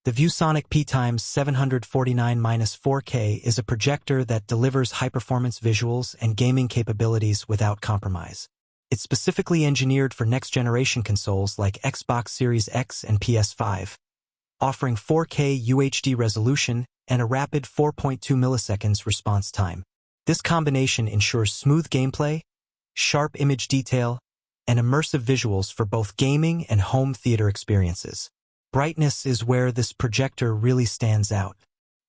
The ViewSonic PX749-4K is a projector that delivers high-performance visuals and gaming capabilities without compromise. It's specifically engineered for next-generation consoles like Xbox Series X and PS5, offering 4K UHD resolution and a rapid 4.2 milliseconds response time. This combination ensures smooth gameplay, sharp image detail, and immersive visuals for both gaming and home theater experiences. Brightness is where this projector really stands out.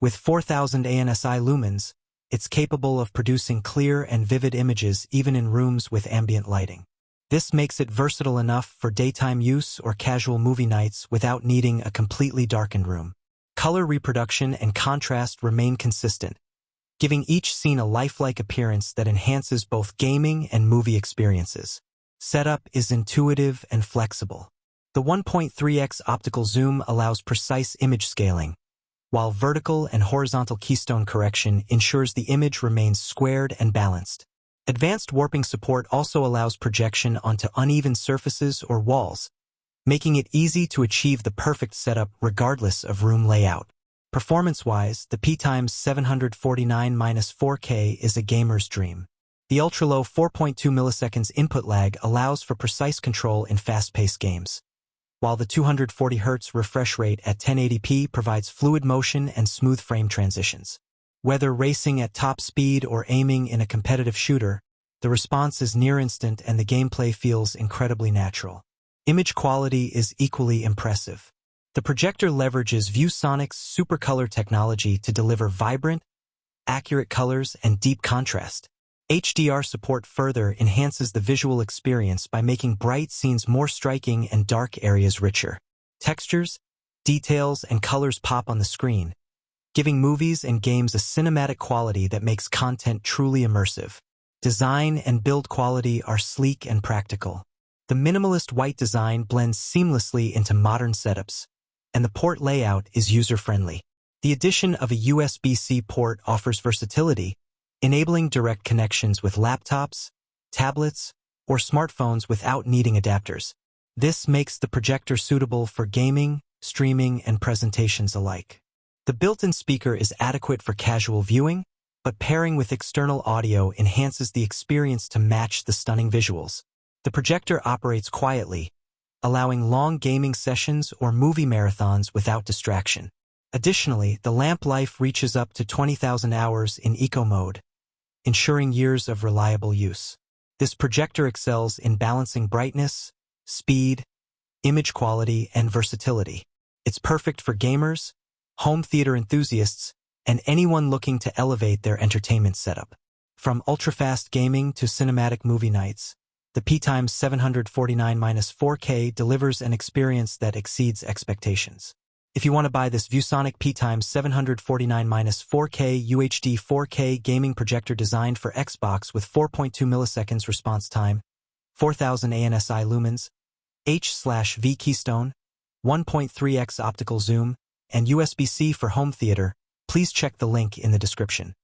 With 4,000 ANSI lumens, it's capable of producing clear and vivid images even in rooms with ambient lighting. This makes it versatile enough for daytime use or casual movie nights without needing a completely darkened room. Color reproduction and contrast remain consistent, giving each scene a lifelike appearance that enhances both gaming and movie experiences. Setup is intuitive and flexible. The 1.3x optical zoom allows precise image scaling, while vertical and horizontal keystone correction ensures the image remains squared and balanced. Advanced warping support also allows projection onto uneven surfaces or walls, making it easy to achieve the perfect setup regardless of room layout. Performance-wise, the PX749-4K is a gamer's dream. The ultra-low 4.2 milliseconds input lag allows for precise control in fast-paced games, while the 240 Hz refresh rate at 1080p provides fluid motion and smooth frame transitions. Whether racing at top speed or aiming in a competitive shooter, the response is near instant and the gameplay feels incredibly natural. Image quality is equally impressive. The projector leverages ViewSonic's supercolor technology to deliver vibrant, accurate colors and deep contrast. HDR support further enhances the visual experience by making bright scenes more striking and dark areas richer. Textures, details, and colors pop on the screen, giving movies and games a cinematic quality that makes content truly immersive. Design and build quality are sleek and practical. The minimalist white design blends seamlessly into modern setups, and the port layout is user-friendly. The addition of a USB-C port offers versatility, enabling direct connections with laptops, tablets, or smartphones without needing adapters. This makes the projector suitable for gaming, streaming, and presentations alike. The built-in speaker is adequate for casual viewing, but pairing with external audio enhances the experience to match the stunning visuals. The projector operates quietly, allowing long gaming sessions or movie marathons without distraction. Additionally, the lamp life reaches up to 20,000 hours in eco mode, ensuring years of reliable use. This projector excels in balancing brightness, speed, image quality, and versatility. It's perfect for gamers, home theater enthusiasts, and anyone looking to elevate their entertainment setup. From ultra-fast gaming to cinematic movie nights, the PX749-4K delivers an experience that exceeds expectations. If you want to buy this ViewSonic PX749-4K UHD 4K gaming projector designed for Xbox with 4.2 milliseconds response time, 4,000 ANSI lumens, H/V keystone, 1.3x optical zoom, and USB-C for home theater, please check the link in the description.